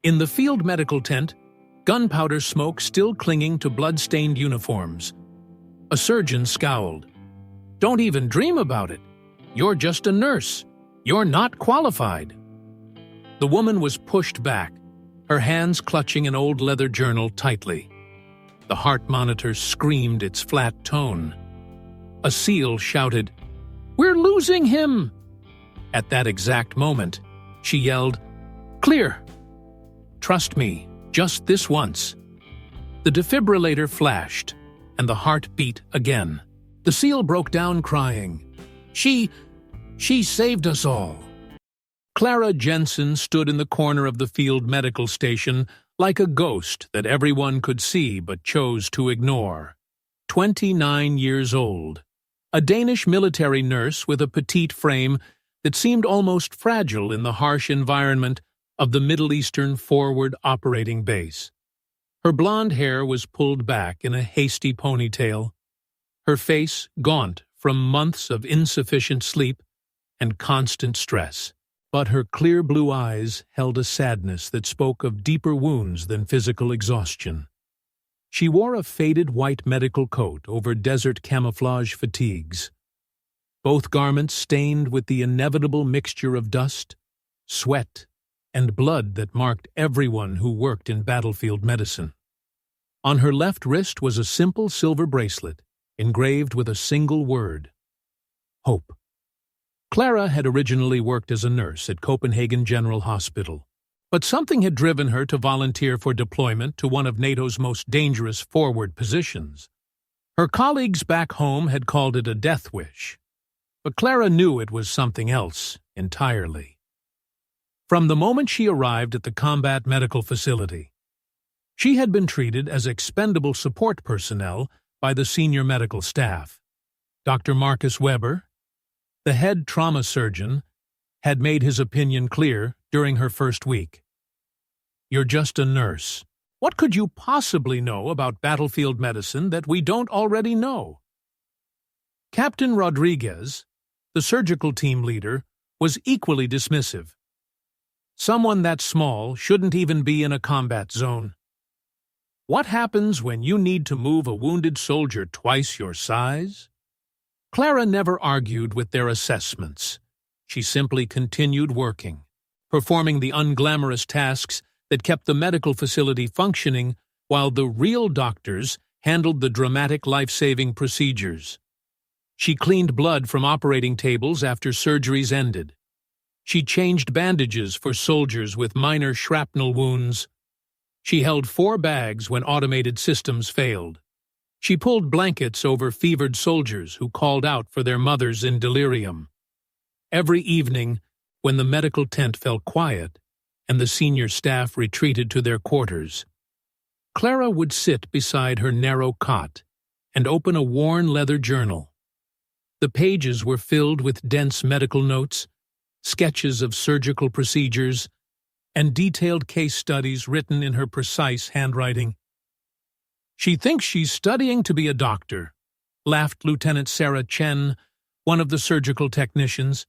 In the field medical tent, gunpowder smoke still clinging to blood-stained uniforms. A surgeon scowled. "Don't even dream about it. You're just a nurse. You're not qualified." The woman was pushed back, her hands clutching an old leather journal tightly. The heart monitor screamed its flat tone. A SEAL shouted, "We're losing him!" At that exact moment, she yelled, "Clear! Trust me, just this once." The defibrillator flashed, and the heart beat again. The SEAL broke down crying. She saved us all." Clara Jensen stood in the corner of the field medical station like a ghost that everyone could see but chose to ignore. 29 years old. A Danish military nurse with a petite frame that seemed almost fragile in the harsh environment of the Middle Eastern Forward Operating Base. Her blonde hair was pulled back in a hasty ponytail, her face gaunt from months of insufficient sleep and constant stress. But her clear blue eyes held a sadness that spoke of deeper wounds than physical exhaustion. She wore a faded white medical coat over desert camouflage fatigues, both garments stained with the inevitable mixture of dust, sweat, and blood that marked everyone who worked in battlefield medicine. On her left wrist was a simple silver bracelet, engraved with a single word: hope. Clara had originally worked as a nurse at Copenhagen General Hospital, but something had driven her to volunteer for deployment to one of NATO's most dangerous forward positions. Her colleagues back home had called it a death wish, but Clara knew it was something else entirely. From the moment she arrived at the combat medical facility, she had been treated as expendable support personnel by the senior medical staff. Dr. Marcus Weber, the head trauma surgeon, had made his opinion clear during her first week. "You're just a nurse. What could you possibly know about battlefield medicine that we don't already know?" Captain Rodriguez, the surgical team leader, was equally dismissive. "Someone that small shouldn't even be in a combat zone. What happens when you need to move a wounded soldier twice your size?" Clara never argued with their assessments. She simply continued working, performing the unglamorous tasks that kept the medical facility functioning while the real doctors handled the dramatic life-saving procedures. She cleaned blood from operating tables after surgeries ended. She changed bandages for soldiers with minor shrapnel wounds. She held 4 bags when automated systems failed. She pulled blankets over fevered soldiers who called out for their mothers in delirium. Every evening, when the medical tent fell quiet and the senior staff retreated to their quarters, Clara would sit beside her narrow cot and open a worn leather journal. The pages were filled with dense medical notes, sketches of surgical procedures, and detailed case studies written in her precise handwriting. "She thinks she's studying to be a doctor," laughed Lieutenant Sarah Chen, one of the surgical technicians.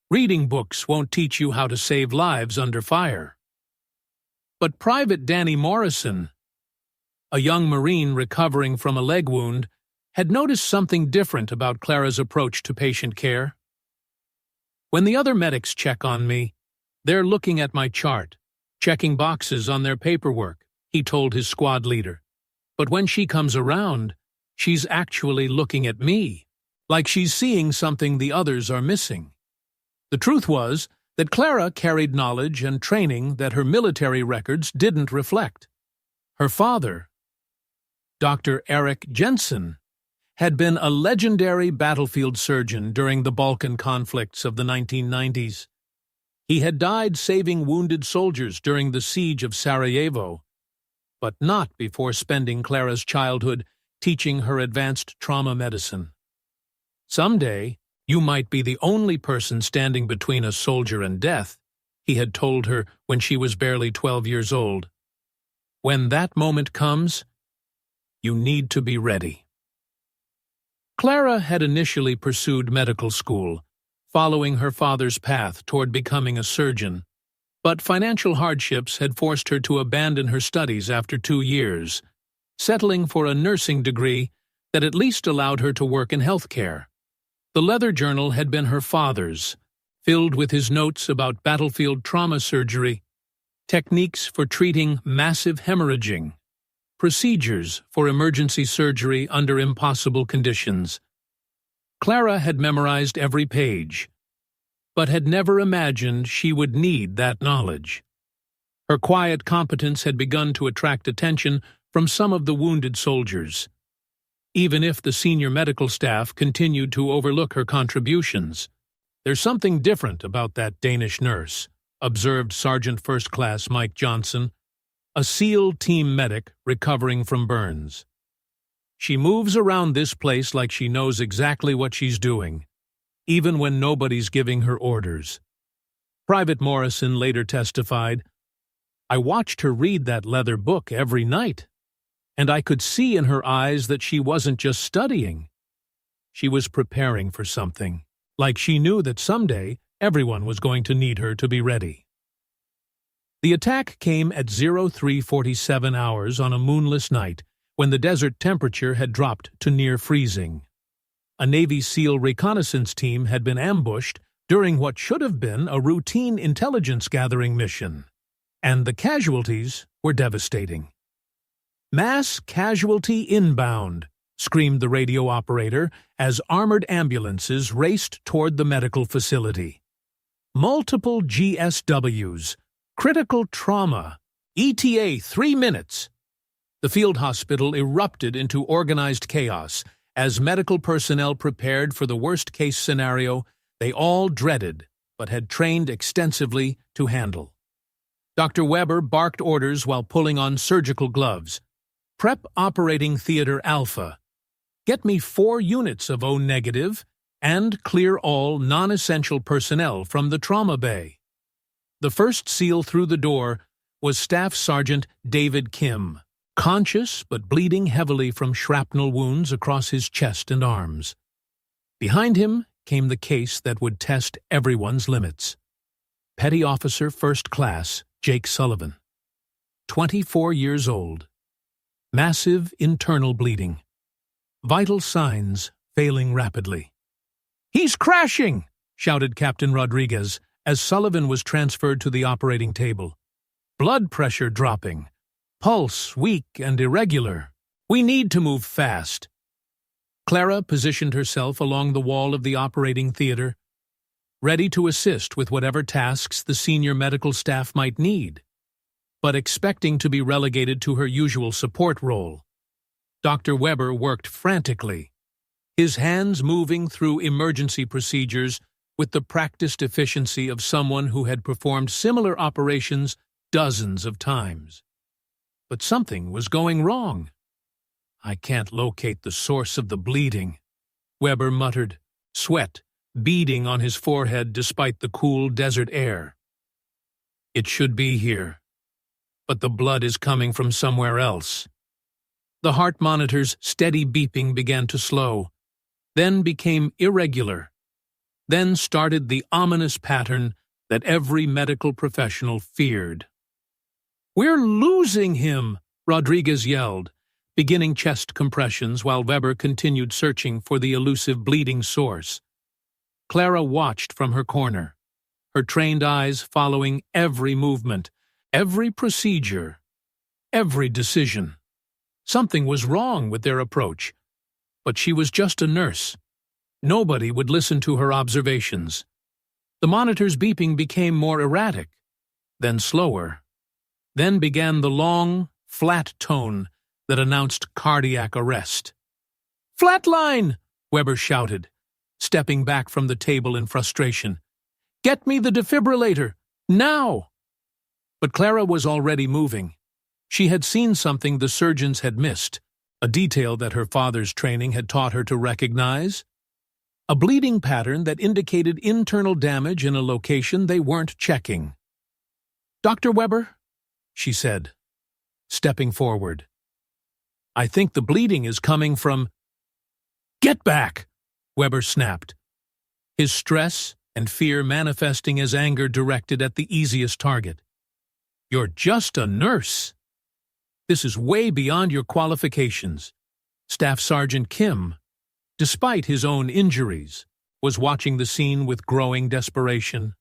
"Reading books won't teach you how to save lives under fire." But Private Danny Morrison, a young Marine recovering from a leg wound, had noticed something different about Clara's approach to patient care. "When the other medics check on me, they're looking at my chart, checking boxes on their paperwork," he told his squad leader. "But when she comes around, she's actually looking at me, like she's seeing something the others are missing." The truth was that Clara carried knowledge and training that her military records didn't reflect. Her father, Dr. Clara Jensen, had been a legendary battlefield surgeon during the Balkan conflicts of the 1990s. He had died saving wounded soldiers during the siege of Sarajevo, but not before spending Clara's childhood teaching her advanced trauma medicine. "Someday, you might be the only person standing between a soldier and death," he had told her when she was barely 12 years old. "When that moment comes, you need to be ready." Clara had initially pursued medical school, following her father's path toward becoming a surgeon. But financial hardships had forced her to abandon her studies after 2 years, settling for a nursing degree that at least allowed her to work in healthcare. The leather journal had been her father's, filled with his notes about battlefield trauma surgery, techniques for treating massive hemorrhaging, procedures for emergency surgery under impossible conditions. Clara had memorized every page, but had never imagined she would need that knowledge. Her quiet competence had begun to attract attention from some of the wounded soldiers, even if the senior medical staff continued to overlook her contributions. "There's something different about that Danish nurse," observed Sergeant First Class Mike Johnson, a SEAL team medic recovering from burns. "She moves around this place like she knows exactly what she's doing, even when nobody's giving her orders." Private Morrison later testified, "I watched her read that leather book every night, and I could see in her eyes that she wasn't just studying. She was preparing for something, like she knew that someday everyone was going to need her to be ready." The attack came at 03:47 hours on a moonless night when the desert temperature had dropped to near freezing. A Navy SEAL reconnaissance team had been ambushed during what should have been a routine intelligence-gathering mission, and the casualties were devastating. "Mass casualty inbound," screamed the radio operator as armored ambulances raced toward the medical facility. "Multiple GSWs, critical trauma, ETA 3 minutes." The field hospital erupted into organized chaos as medical personnel prepared for the worst-case scenario they all dreaded but had trained extensively to handle. Dr. Weber barked orders while pulling on surgical gloves. "Prep Operating Theater Alpha. Get me 4 units of O-negative and clear all non-essential personnel from the trauma bay." The first SEAL through the door was Staff Sergeant David Kim, conscious but bleeding heavily from shrapnel wounds across his chest and arms. Behind him came the case that would test everyone's limits. Petty Officer First Class Jake Sullivan, 24 years old. Massive internal bleeding. Vital signs failing rapidly. "He's crashing!" shouted Captain Rodriguez as Sullivan was transferred to the operating table. "Blood pressure dropping. Pulse weak and irregular. We need to move fast." Clara positioned herself along the wall of the operating theater, ready to assist with whatever tasks the senior medical staff might need, but expecting to be relegated to her usual support role. Dr. Weber worked frantically, his hands moving through emergency procedures with the practiced efficiency of someone who had performed similar operations dozens of times. But something was going wrong. "I can't locate the source of the bleeding," Weber muttered, sweat beading on his forehead despite the cool desert air. "It should be here, but the blood is coming from somewhere else." The heart monitor's steady beeping began to slow, then became irregular, then started the ominous pattern that every medical professional feared. "We're losing him!" Rodriguez yelled, beginning chest compressions while Weber continued searching for the elusive bleeding source. Clara watched from her corner, her trained eyes following every movement, every procedure, every decision. Something was wrong with their approach, but she was just a nurse. Nobody would listen to her observations. The monitor's beeping became more erratic, then slower. Then began the long, flat tone that announced cardiac arrest. "Flatline!" Weber shouted, stepping back from the table in frustration. "Get me the defibrillator, now!" But Clara was already moving. She had seen something the surgeons had missed, a detail that her father's training had taught her to recognize. A bleeding pattern that indicated internal damage in a location they weren't checking. "Dr. Weber," she said, stepping forward. "I think the bleeding is coming from—" "Get back!" Weber snapped, his stress and fear manifesting as anger directed at the easiest target. "You're just a nurse. This is way beyond your qualifications." Staff Sergeant Kim, despite his own injuries, was watching the scene with growing desperation.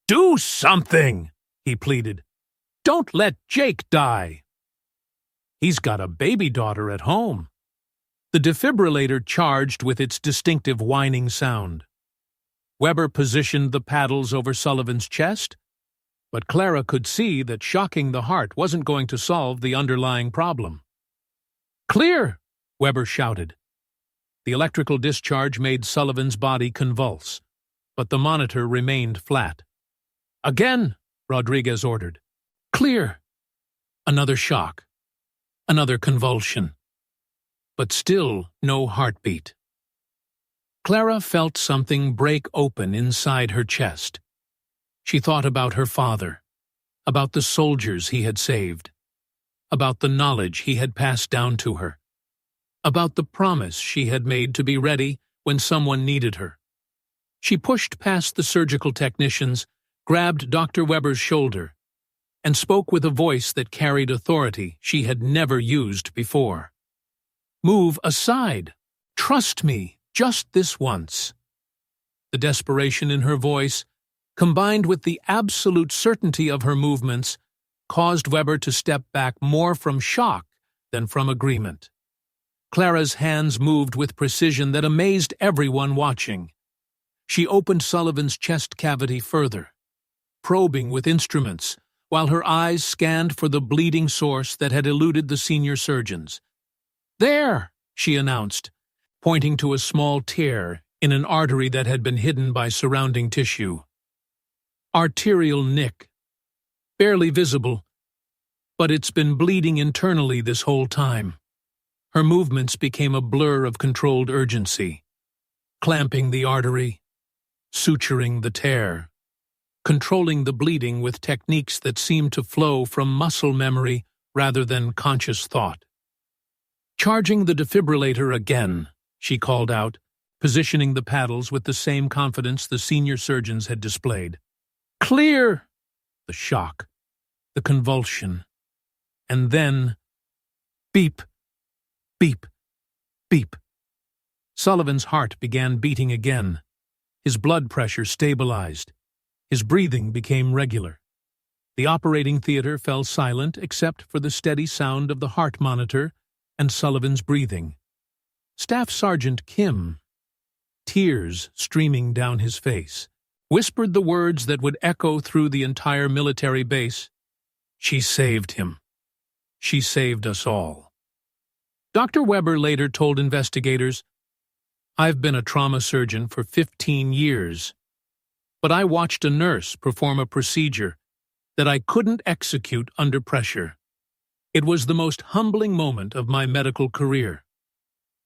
"Do something!" he pleaded. "Don't let Jake die. He's got a baby daughter at home." The defibrillator charged with its distinctive whining sound. Weber positioned the paddles over Sullivan's chest, but Clara could see that shocking the heart wasn't going to solve the underlying problem. "Clear!" Weber shouted. The electrical discharge made Sullivan's body convulse, but the monitor remained flat. "Again!" Rodriguez ordered. "Clear!" Another shock. Another convulsion. But still no heartbeat. Clara felt something break open inside her chest. She thought about her father, about the soldiers he had saved, about the knowledge he had passed down to her, about the promise she had made to be ready when someone needed her. She pushed past the surgical technicians, grabbed Dr. Weber's shoulder, and spoke with a voice that carried authority she had never used before. "Move aside. Trust me, just this once." The desperation in her voice, combined with the absolute certainty of her movements, caused Weber to step back more from shock than from agreement. Clara's hands moved with precision that amazed everyone watching. She opened Sullivan's chest cavity further, probing with instruments, while her eyes scanned for the bleeding source that had eluded the senior surgeons. "There," she announced, pointing to a small tear in an artery that had been hidden by surrounding tissue. "Arterial nick. Barely visible, but it's been bleeding internally this whole time." Her movements became a blur of controlled urgency, clamping the artery, suturing the tear, controlling the bleeding with techniques that seemed to flow from muscle memory rather than conscious thought. "Charging the defibrillator again," she called out, positioning the paddles with the same confidence the senior surgeons had displayed. "Clear!" The shock, the convulsion, and then beep, beep, beep. Sullivan's heart began beating again. His blood pressure stabilized. His breathing became regular. The operating theater fell silent except for the steady sound of the heart monitor and Sullivan's breathing. Staff Sergeant Kim, tears streaming down his face, whispered the words that would echo through the entire military base. "She saved him. She saved us all." Dr. Weber later told investigators, "I've been a trauma surgeon for 15 years. But I watched a nurse perform a procedure that I couldn't execute under pressure. It was the most humbling moment of my medical career."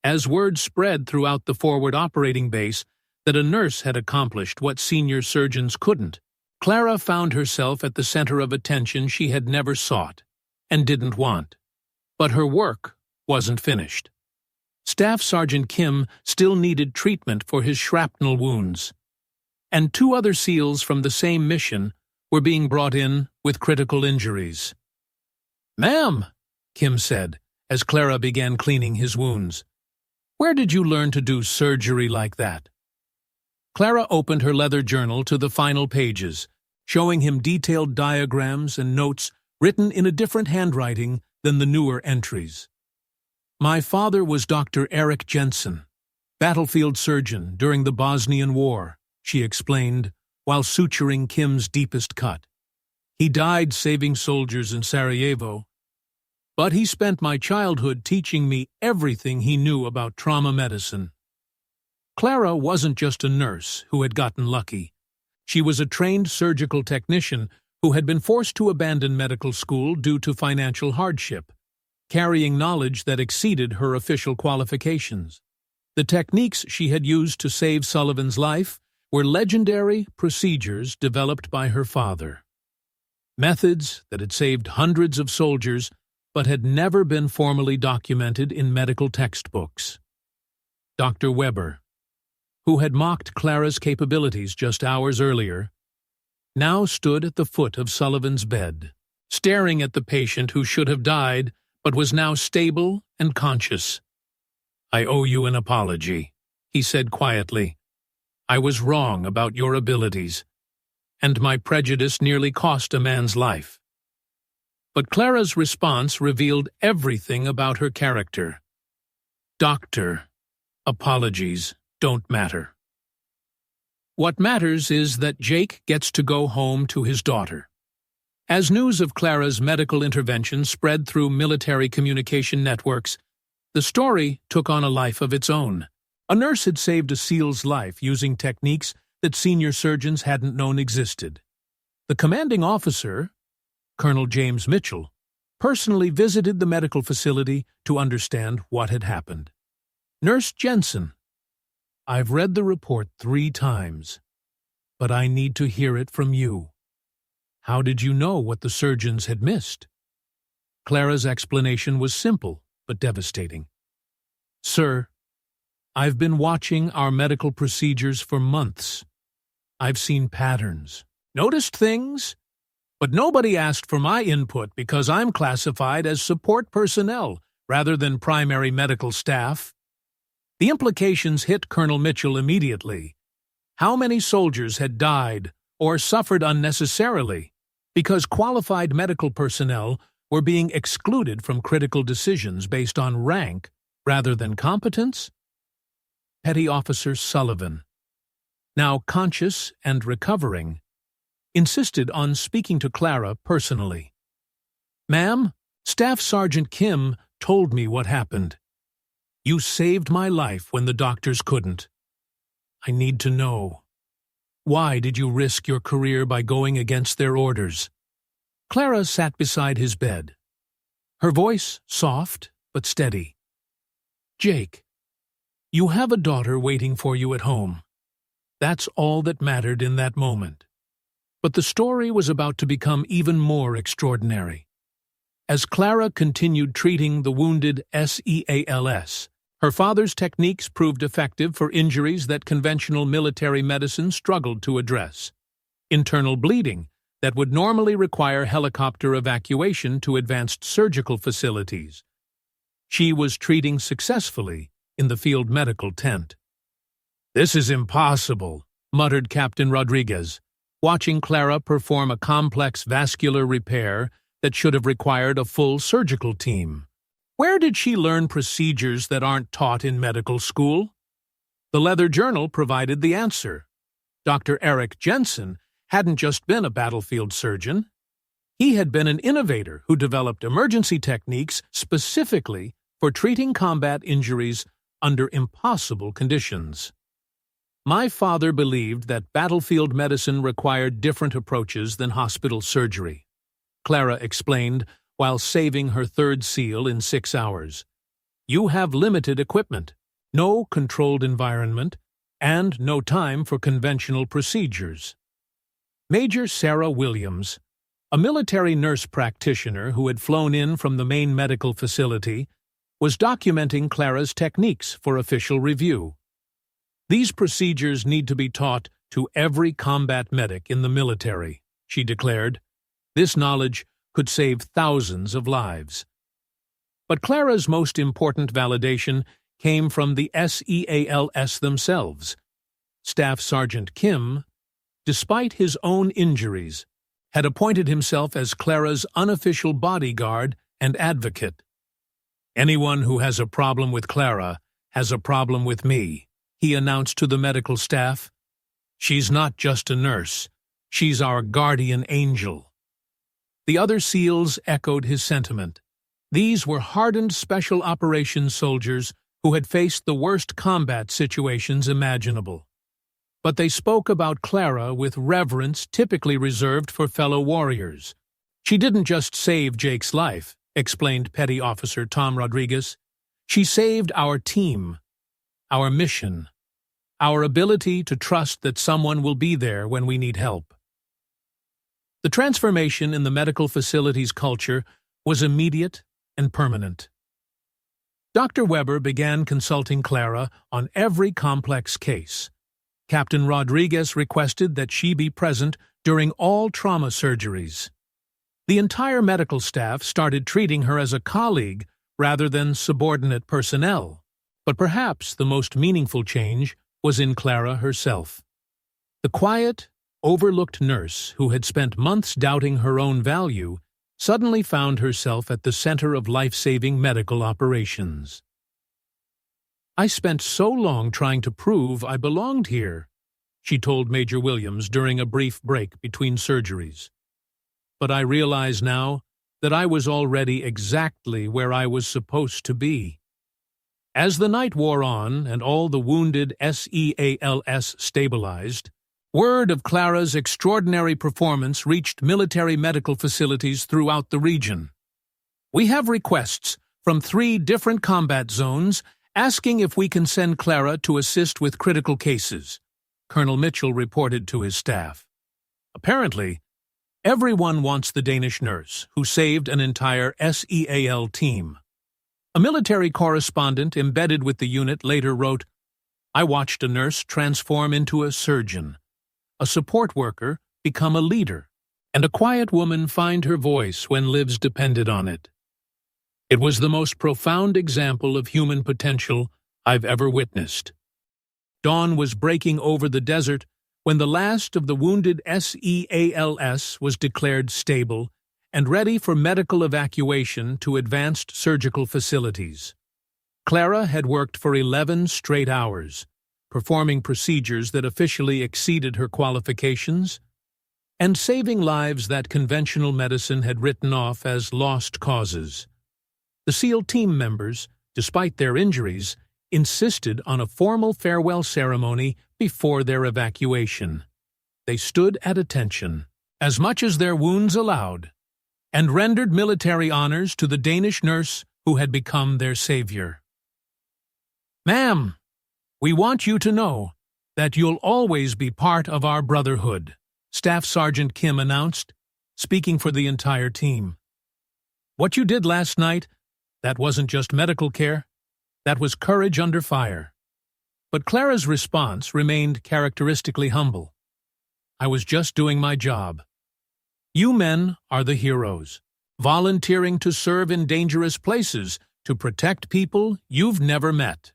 As word spread throughout the forward operating base that a nurse had accomplished what senior surgeons couldn't, Clara found herself at the center of attention she had never sought and didn't want. But her work wasn't finished. Staff Sergeant Kim still needed treatment for his shrapnel wounds, and 2 other SEALs from the same mission were being brought in with critical injuries. "Ma'am," Kim said, as Clara began cleaning his wounds, "where did you learn to do surgery like that?" Clara opened her leather journal to the final pages, showing him detailed diagrams and notes written in a different handwriting than the newer entries. "My father was Dr. Clara Jensen, battlefield surgeon during the Bosnian War," she explained, while suturing Kim's deepest cut. "He died saving soldiers in Sarajevo, but he spent my childhood teaching me everything he knew about trauma medicine." Clara wasn't just a nurse who had gotten lucky. She was a trained surgical technician who had been forced to abandon medical school due to financial hardship, carrying knowledge that exceeded her official qualifications. The techniques she had used to save Sullivan's life were legendary procedures developed by her father. Methods that had saved hundreds of soldiers but had never been formally documented in medical textbooks. Dr. Weber, who had mocked Clara's capabilities just hours earlier, now stood at the foot of Sullivan's bed, staring at the patient who should have died but was now stable and conscious. "I owe you an apology," he said quietly. "I was wrong about your abilities, and my prejudice nearly cost a man's life." But Clara's response revealed everything about her character. "Doctor, apologies don't matter. What matters is that Jake gets to go home to his daughter." As news of Clara's medical intervention spread through military communication networks, the story took on a life of its own. A nurse had saved a SEAL's life using techniques that senior surgeons hadn't known existed. The commanding officer, Colonel James Mitchell, personally visited the medical facility to understand what had happened. "Nurse Jensen, I've read the report 3 times, but I need to hear it from you. How did you know what the surgeons had missed?" Clara's explanation was simple but devastating. "Sir, I've been watching our medical procedures for months. I've seen patterns, noticed things, but nobody asked for my input because I'm classified as support personnel rather than primary medical staff." The implications hit Colonel Mitchell immediately. How many soldiers had died or suffered unnecessarily because qualified medical personnel were being excluded from critical decisions based on rank rather than competence? Petty Officer Sullivan, now conscious and recovering, insisted on speaking to Clara personally. "Ma'am, Staff Sergeant Kim told me what happened. You saved my life when the doctors couldn't. I need to know. Why did you risk your career by going against their orders?" Clara sat beside his bed, her voice soft but steady. "Jake, you have a daughter waiting for you at home. That's all that mattered in that moment." But the story was about to become even more extraordinary. As Clara continued treating the wounded SEALs, her father's techniques proved effective for injuries that conventional military medicine struggled to address. Internal bleeding that would normally require helicopter evacuation to advanced surgical facilities. She was treating successfully in the field medical tent. "This is impossible," muttered Captain Rodriguez, watching Clara perform a complex vascular repair that should have required a full surgical team. Where did she learn procedures that aren't taught in medical school? The Leather Journal provided the answer. Dr. Clara Jensen hadn't just been a battlefield surgeon. He had been an innovator who developed emergency techniques specifically for treating combat injuries under impossible conditions. "My father believed that battlefield medicine required different approaches than hospital surgery," Clara explained while saving her 3rd SEAL in 6 hours. "You have limited equipment, no controlled environment, and no time for conventional procedures." Major Sarah Williams, a military nurse practitioner who had flown in from the main medical facility, was documenting Clara's techniques for official review. "These procedures need to be taught to every combat medic in the military," she declared. "This knowledge could save thousands of lives." But Clara's most important validation came from the SEALs themselves. Staff Sergeant Kim, despite his own injuries, had appointed himself as Clara's unofficial bodyguard and advocate. "Anyone who has a problem with Clara has a problem with me," he announced to the medical staff. "She's not just a nurse, she's our guardian angel." The other SEALs echoed his sentiment. These were hardened special operations soldiers who had faced the worst combat situations imaginable. But they spoke about Clara with reverence typically reserved for fellow warriors. "She didn't just save Jake's life," explained Petty Officer Tom Rodriguez. "She saved our team, our mission, our ability to trust that someone will be there when we need help." The transformation in the medical facility's culture was immediate and permanent. Dr. Weber began consulting Clara on every complex case, Captain Rodriguez requested that she be present during all trauma surgeries. The entire medical staff started treating her as a colleague rather than subordinate personnel. But perhaps the most meaningful change was in Clara herself. The quiet, overlooked nurse who had spent months doubting her own value suddenly found herself at the center of life-saving medical operations. "I spent so long trying to prove I belonged here," she told Major Williams during a brief break between surgeries. "But I realize now that I was already exactly where I was supposed to be." As the night wore on and all the wounded SEALs stabilized, word of Clara's extraordinary performance reached military medical facilities throughout the region. "We have requests from 3 different combat zones asking if we can send Clara to assist with critical cases," Colonel Mitchell reported to his staff. Apparently, everyone wants the Danish nurse who saved an entire SEAL team. A military correspondent embedded with the unit later wrote, "I watched a nurse transform into a surgeon, a support worker become a leader, and a quiet woman find her voice when lives depended on it. It was the most profound example of human potential I've ever witnessed." Dawn was breaking over the desert when the last of the wounded SEALs was declared stable and ready for medical evacuation to advanced surgical facilities. Clara had worked for 11 straight hours, performing procedures that officially exceeded her qualifications, and saving lives that conventional medicine had written off as lost causes. The SEAL team members, despite their injuries, insisted on a formal farewell ceremony before their evacuation. They stood at attention, as much as their wounds allowed, and rendered military honors to the Danish nurse who had become their savior. "Ma'am, we want you to know that you'll always be part of our brotherhood," Staff Sergeant Kim announced, speaking for the entire team. "What you did last night, that wasn't just medical care, that was courage under fire." But Clara's response remained characteristically humble. "I was just doing my job. You men are the heroes, volunteering to serve in dangerous places to protect people you've never met."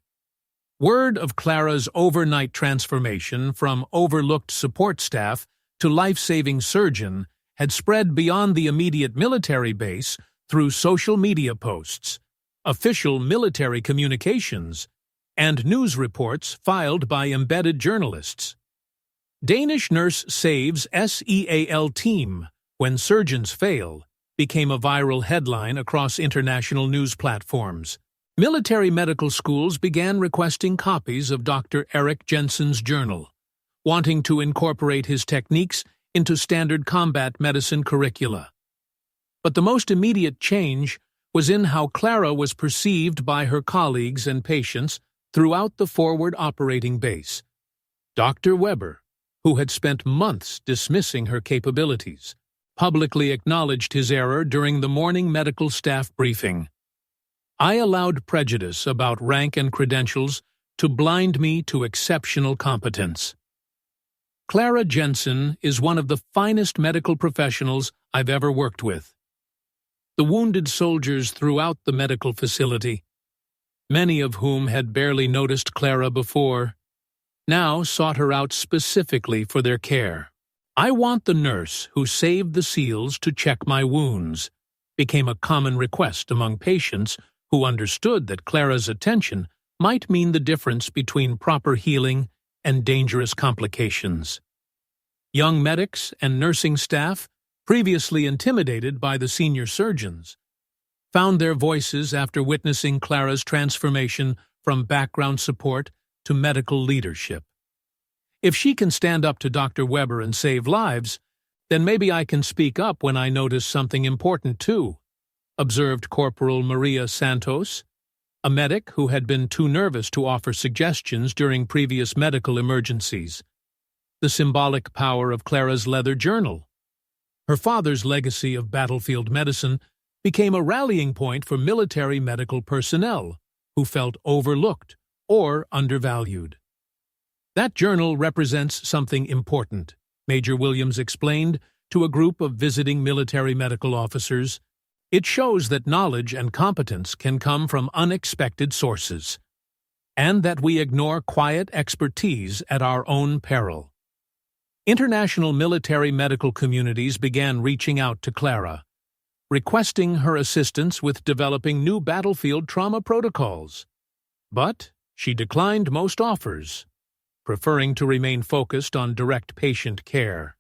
Word of Clara's overnight transformation from overlooked support staff to life-saving surgeon had spread beyond the immediate military base through social media posts, official military communications, and news reports filed by embedded journalists. "Danish nurse saves SEAL team when surgeons fail" became a viral headline across international news platforms. Military medical schools began requesting copies of Dr. Clara Jensen's journal, wanting to incorporate his techniques into standard combat medicine curricula. But the most immediate change was in how Clara was perceived by her colleagues and patients throughout the forward operating base. Dr. Weber, who had spent months dismissing her capabilities, publicly acknowledged his error during the morning medical staff briefing. "I allowed prejudice about rank and credentials to blind me to exceptional competence." Clara Jensen is one of the finest medical professionals I've ever worked with. The wounded soldiers throughout the medical facility, many of whom had barely noticed Clara before, now sought her out specifically for their care. "I want the nurse who saved the SEALs to check my wounds," became a common request among patients who understood that Clara's attention might mean the difference between proper healing and dangerous complications. Young medics and nursing staff, previously intimidated by the senior surgeons, found their voices after witnessing Clara's transformation from background support to medical leadership. "If she can stand up to Dr. Weber and save lives, then maybe I can speak up when I notice something important too," observed Corporal Maria Santos, a medic who had been too nervous to offer suggestions during previous medical emergencies. The symbolic power of Clara's leather journal. Her father's legacy of battlefield medicine became a rallying point for military medical personnel who felt overlooked or undervalued. That journal represents something important, Major Williams explained to a group of visiting military medical officers. It shows that knowledge and competence can come from unexpected sources, and that we ignore quiet expertise at our own peril. International military medical communities began reaching out to Clara, requesting her assistance with developing new battlefield trauma protocols. But she declined most offers, preferring to remain focused on direct patient care.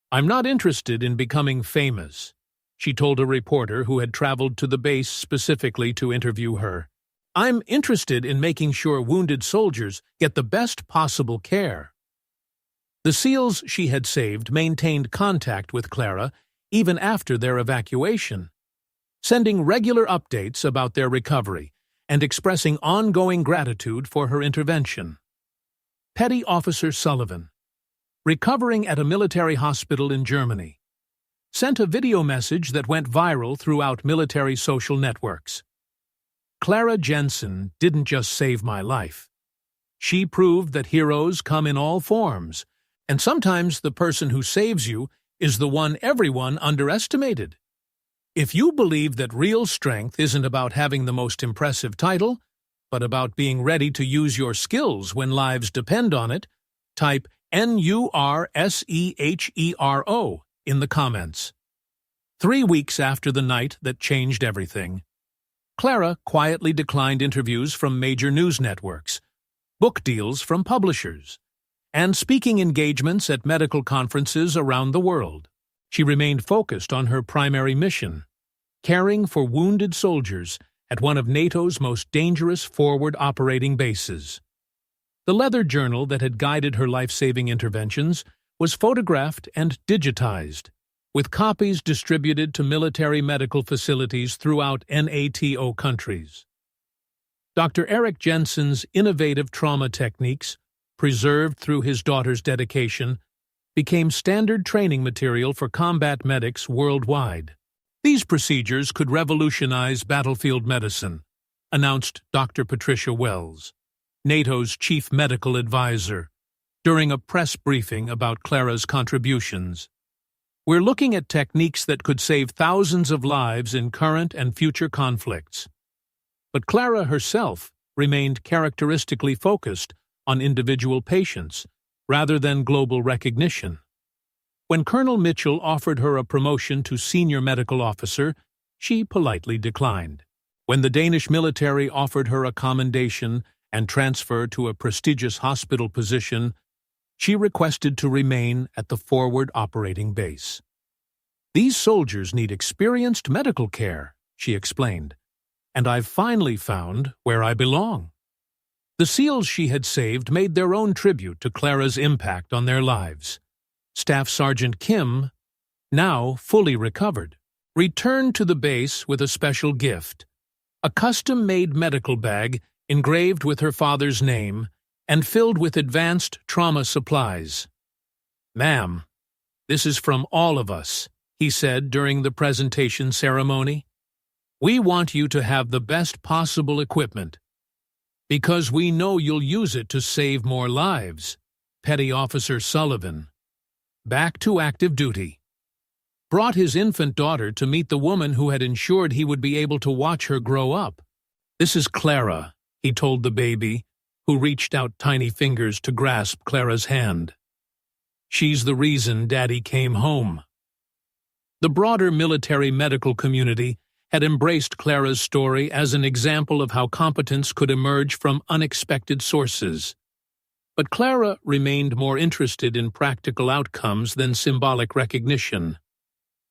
"I'm not interested in becoming famous," she told a reporter who had traveled to the base specifically to interview her. "I'm interested in making sure wounded soldiers get the best possible care." The SEALs she had saved maintained contact with Clara even after their evacuation, sending regular updates about their recovery and expressing ongoing gratitude for her intervention. Petty Officer Sullivan, recovering at a military hospital in Germany, sent a video message that went viral throughout military social networks. "Clara Jensen didn't just save my life. She proved that heroes come in all forms, and sometimes the person who saves you is the one everyone underestimated. If you believe that real strength isn't about having the most impressive title, but about being ready to use your skills when lives depend on it, type NURSEHERO in the comments." 3 weeks after the night that changed everything, Clara quietly declined interviews from major news networks, book deals from publishers, and speaking engagements at medical conferences around the world. She remained focused on her primary mission, caring for wounded soldiers at one of NATO's most dangerous forward operating bases. The leather journal that had guided her life-saving interventions was photographed and digitized, with copies distributed to military medical facilities throughout NATO countries. Dr. Clara Jensen's innovative trauma techniques, preserved through his daughter's dedication, became standard training material for combat medics worldwide. "These procedures could revolutionize battlefield medicine," announced Dr. Patricia Wells, NATO's chief medical advisor, during a press briefing about Clara's contributions. "We're looking at techniques that could save thousands of lives in current and future conflicts." But Clara herself remained characteristically focused on individual patients, rather than global recognition. When Colonel Mitchell offered her a promotion to senior medical officer, she politely declined. When the Danish military offered her a commendation and transfer to a prestigious hospital position, she requested to remain at the forward operating base. "These soldiers need experienced medical care," she explained, "and I've finally found where I belong." The SEALs she had saved made their own tribute to Clara's impact on their lives. Staff Sergeant Kim, now fully recovered, returned to the base with a special gift, a custom-made medical bag engraved with her father's name and filled with advanced trauma supplies. "Ma'am, this is from all of us," he said during the presentation ceremony. "We want you to have the best possible equipment, because we know you'll use it to save more lives." Petty Officer Sullivan, back to active duty, brought his infant daughter to meet the woman who had ensured he would be able to watch her grow up. "This is Clara," he told the baby, who reached out tiny fingers to grasp Clara's hand. "She's the reason Daddy came home." The broader military medical community had embraced Clara's story as an example of how competence could emerge from unexpected sources. But Clara remained more interested in practical outcomes than symbolic recognition.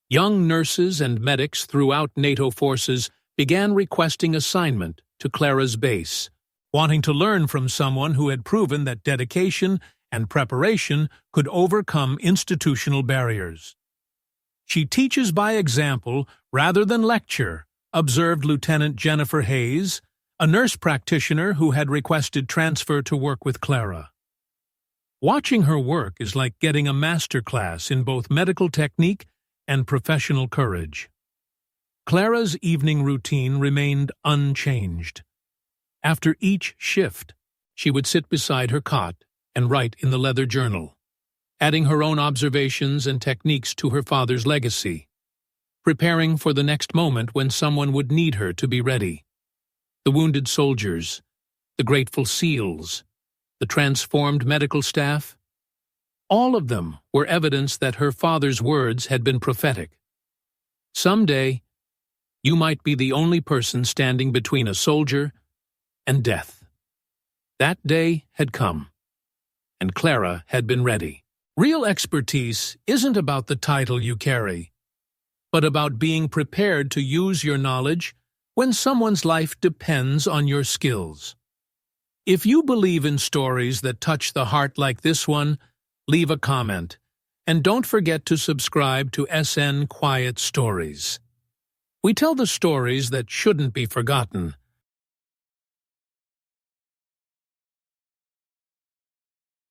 Young nurses and medics throughout NATO forces began requesting assignment to Clara's base, wanting to learn from someone who had proven that dedication and preparation could overcome institutional barriers. "She teaches by example rather than lecture," observed Lieutenant Jennifer Hayes, a nurse practitioner who had requested transfer to work with Clara. "Watching her work is like getting a master class in both medical technique and professional courage." Clara's evening routine remained unchanged. After each shift, she would sit beside her cot, and write in the leather journal, adding her own observations and techniques to her father's legacy, preparing for the next moment when someone would need her to be ready. The wounded soldiers, the grateful SEALs, the transformed medical staff, all of them were evidence that her father's words had been prophetic. Someday, you might be the only person standing between a soldier and death. That day had come, and Clara had been ready. Real expertise isn't about the title you carry, but about being prepared to use your knowledge when someone's life depends on your skills. If you believe in stories that touch the heart like this one, leave a comment, and don't forget to subscribe to SN Quiet Stories. We tell the stories that shouldn't be forgotten,